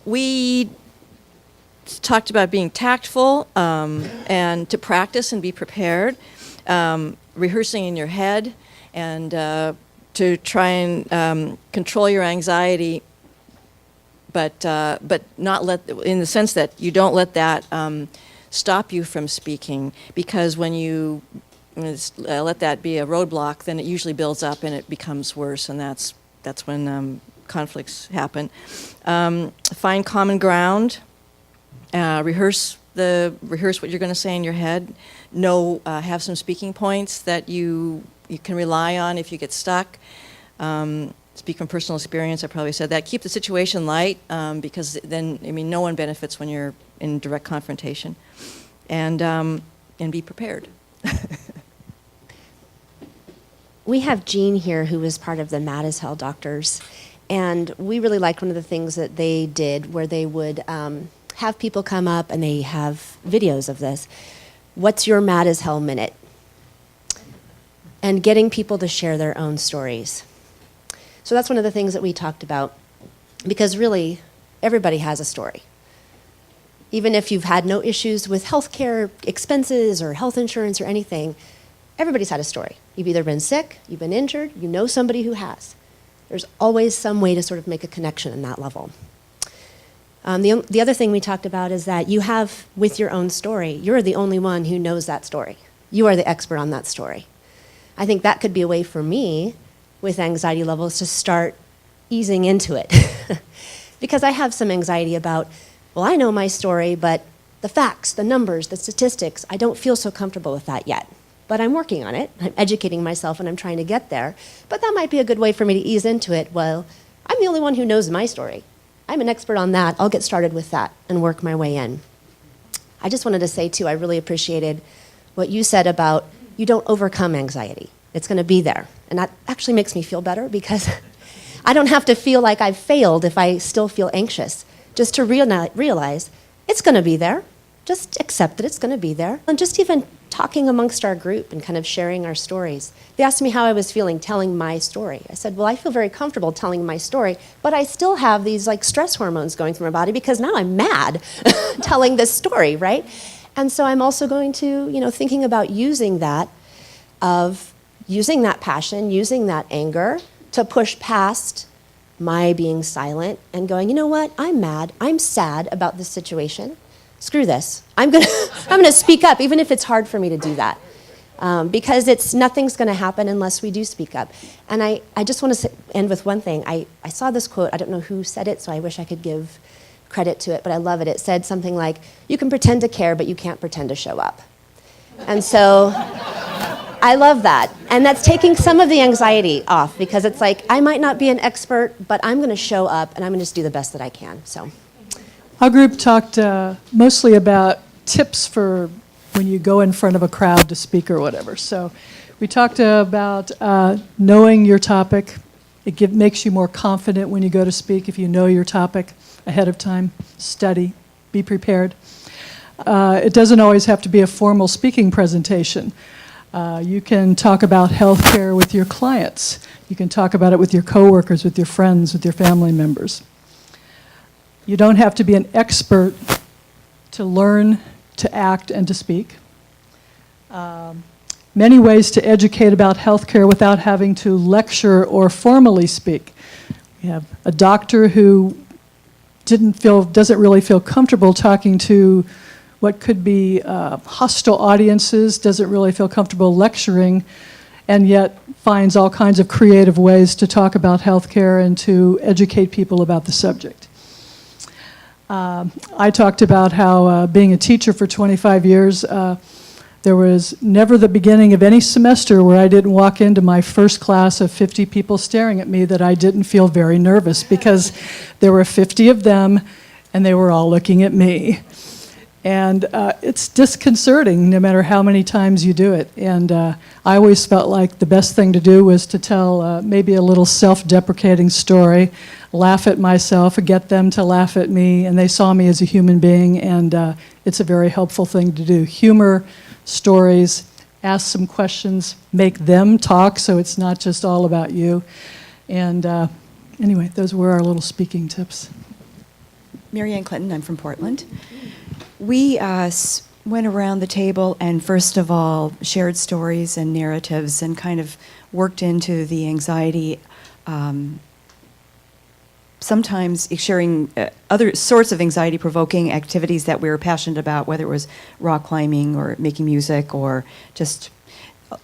we talked about being tactful and to practice and be prepared, rehearsing in your head, and to try and control your anxiety, but not let, in the sense that you don't let that stop you from speaking, because when you let that be a roadblock, then it usually builds up and it becomes worse, and that's when conflicts happen. Find common ground. Rehearse what you're going to say in your head. Have some speaking points that you can rely on if you get stuck. Speak from personal experience. I probably said that. Keep the situation light, because then, no one benefits when you're in direct confrontation. And be prepared. We have Jean here, who was part of the Mad as Hell Doctors, and we really liked one of the things that they did, where they would have people come up and they have videos of this. What's your Mad as Hell minute? And getting people to share their own stories. So that's one of the things that we talked about, because really, everybody has a story. Even if you've had no issues with healthcare expenses or health insurance or anything, everybody's had a story. You've either been sick, you've been injured, you know somebody who has. There's always some way to sort of make a connection in that level. The other thing we talked about is that you have, with your own story, you're the only one who knows that story. You are the expert on that story. I think that could be a way for me, with anxiety levels, to start easing into it. Because I have some anxiety about, well, I know my story, but the facts, the numbers, the statistics, I don't feel so comfortable with that yet. But I'm working on it. I'm educating myself, and I'm trying to get there. But that might be a good way for me to ease into it. Well, I'm the only one who knows my story. I'm an expert on that. I'll get started with that and work my way in. I just wanted to say, too, I really appreciated what you said about you don't overcome anxiety. It's going to be there. And that actually makes me feel better, because I don't have to feel like I've failed if I still feel anxious. Just to realize it's going to be there. Just accept that it's going to be there. And just even talking amongst our group and kind of sharing our stories. They asked me how I was feeling telling my story. I said, well, I feel very comfortable telling my story, but I still have these stress hormones going through my body, because now I'm mad telling this story, right? And so I'm also going to, thinking about using that passion, using that anger to push past my being silent and going, you know what, I'm mad, I'm sad about this situation. Screw this. I'm gonna speak up, even if it's hard for me to do that. Because nothing's gonna happen unless we do speak up. And I just want to end with one thing. I saw this quote, I don't know who said it, so I wish I could give credit to it, but I love it. It said something like, you can pretend to care, but you can't pretend to show up. And so I love that. And that's taking some of the anxiety off, because it's like, I might not be an expert, but I'm going to show up and I'm going to just do the best that I can. So, our group talked mostly about tips for when you go in front of a crowd to speak or whatever. So we talked about knowing your topic. It makes you more confident when you go to speak if you know your topic ahead of time. Study, be prepared. It doesn't always have to be a formal speaking presentation. You can talk about healthcare with your clients. You can talk about it with your coworkers, with your friends, with your family members. You don't have to be an expert to learn, to act, and to speak. Many ways to educate about healthcare without having to lecture or formally speak. We have a doctor who doesn't really feel comfortable talking to what could be hostile audiences, doesn't really feel comfortable lecturing, and yet finds all kinds of creative ways to talk about healthcare and to educate people about the subject. I talked about how being a teacher for 25 years, there was never the beginning of any semester where I didn't walk into my first class of 50 people staring at me that I didn't feel very nervous, because there were 50 of them and they were all looking at me. And it's disconcerting no matter how many times you do it. And I always felt like the best thing to do was to tell maybe a little self-deprecating story, laugh at myself, get them to laugh at me, and they saw me as a human being, and it's a very helpful thing to do. Humor, stories, ask some questions, make them talk so it's not just all about you. And anyway, those were our little speaking tips. Mary Ann Clinton. I'm from Portland. We went around the table and first of all shared stories and narratives and kind of worked into the anxiety, sometimes sharing other sorts of anxiety-provoking activities that we were passionate about, whether it was rock climbing or making music or just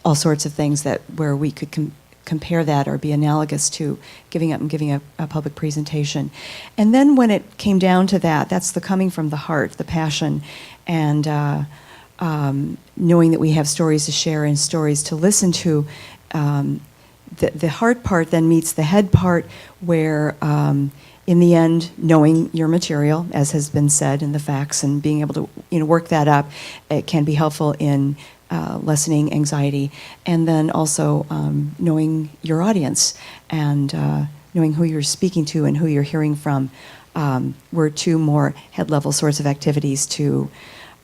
all sorts of things that where we could compare that or be analogous to giving up and giving a public presentation. And then when it came down to that, that's the coming from the heart, the passion, and knowing that we have stories to share and stories to listen to. The heart part then meets the head part where, in the end, knowing your material, as has been said in the facts, and being able to work that up, it can be helpful in lessening anxiety, and then also knowing your audience and knowing who you're speaking to and who you're hearing from were two more head-level sorts of activities to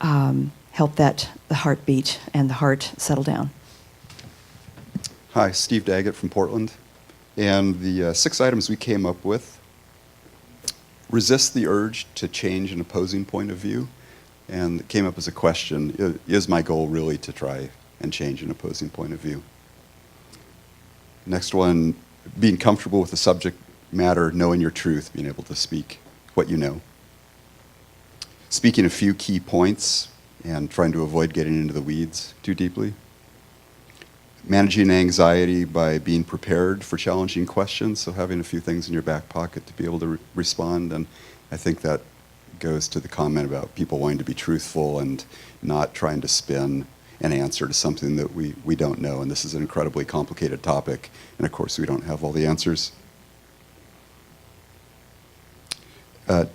help the heart beat and the heart settle down. Hi, Steve Daggett from Portland. And the 6 items we came up with: resist the urge to change an opposing point of view. And it came up as a question: is my goal really to try and change an opposing point of view? Next one, being comfortable with the subject matter, knowing your truth, being able to speak what you know. Speaking a few key points and trying to avoid getting into the weeds too deeply. Managing anxiety by being prepared for challenging questions, so having a few things in your back pocket to be able to respond. And I think that goes to the comment about people wanting to be truthful and not trying to spin an answer to something that we don't know. And this is an incredibly complicated topic, and of course we don't have all the answers.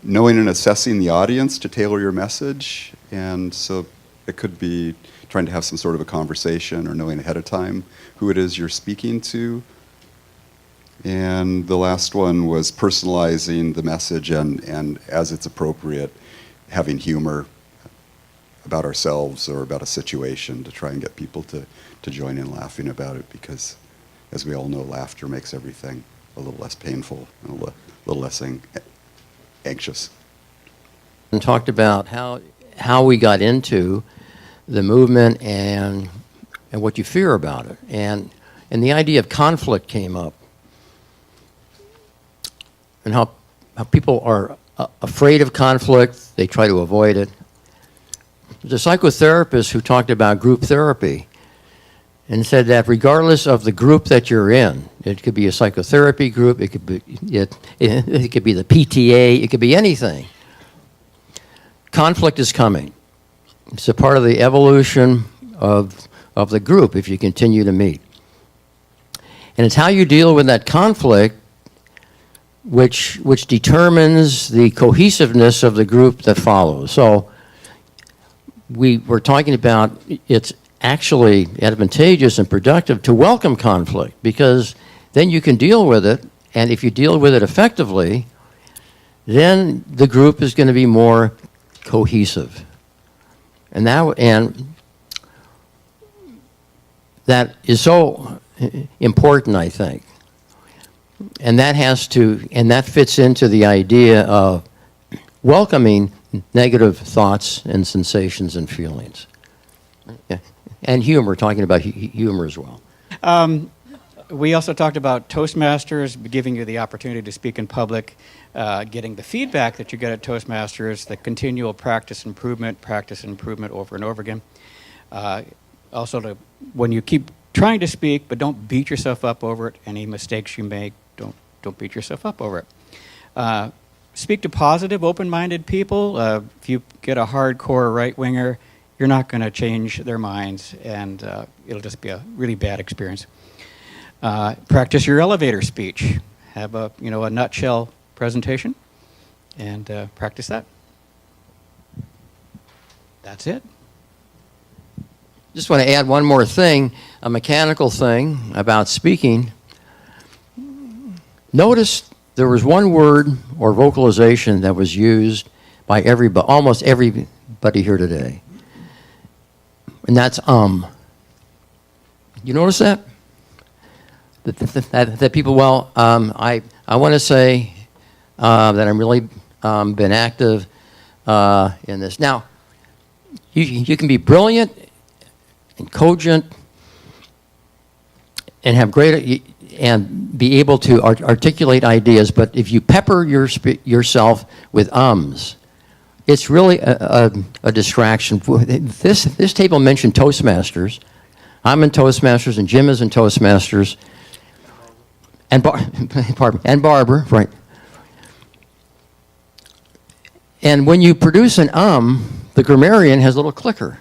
Knowing and assessing the audience to tailor your message, and so it could be trying to have some sort of a conversation or knowing ahead of time who it is you're speaking to. And the last one was personalizing the message and as it's appropriate, having humor about ourselves or about a situation to try and get people to join in laughing about it, because as we all know, laughter makes everything a little less painful and a little less anxious. And talked about how we got into the movement and what you fear about it. And the idea of conflict came up. And how people are afraid of conflict, they try to avoid it. There's a psychotherapist who talked about group therapy and said that regardless of the group that you're in, it could be a psychotherapy group, it could be it could be the PTA, it could be anything. Conflict is coming. It's a part of the evolution of the group if you continue to meet. And it's how you deal with that conflict which determines the cohesiveness of the group that follows. So we were talking about it's actually advantageous and productive to welcome conflict, because then you can deal with it, and if you deal with it effectively, then the group is going to be more cohesive. And that is so important, I think. And that fits into the idea of welcoming negative thoughts and sensations and feelings. Yeah. And humor, talking about humor as well. We also talked about Toastmasters, giving you the opportunity to speak in public, getting the feedback that you get at Toastmasters, the continual practice improvement over and over again. Also, when you keep trying to speak, but don't beat yourself up over it. Any mistakes you make, don't beat yourself up over it. Speak to positive, open-minded people. If you get a hardcore right-winger, you're not going to change their minds, and it'll just be a really bad experience. Practice your elevator speech. Have a nutshell presentation, and practice that. That's it. Just want to add one more thing, a mechanical thing about speaking. Notice there was one word or vocalization that was used by almost everybody here today. And that's You notice that? That people, I want to say that I'm really been active in this. Now, you can be brilliant and cogent and have great and be able to articulate ideas, but if you pepper yourself with ums, it's really a distraction. This table mentioned Toastmasters. I'm in Toastmasters, and Jim is in Toastmasters, and Barbara, right? And when you produce an the grammarian has a little clicker.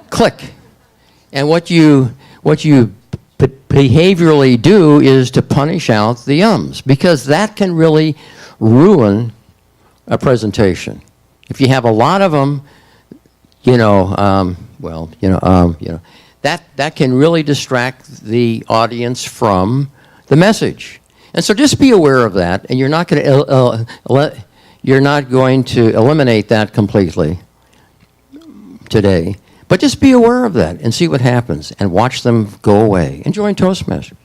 Click. And what you behaviorally do is to punish out the ums, because that can really ruin a presentation. If you have a lot of them, that can really distract the audience from the message. And so just be aware of that, and you're not going to eliminate that completely today. But just be aware of that and see what happens and watch them go away and join Toastmasters.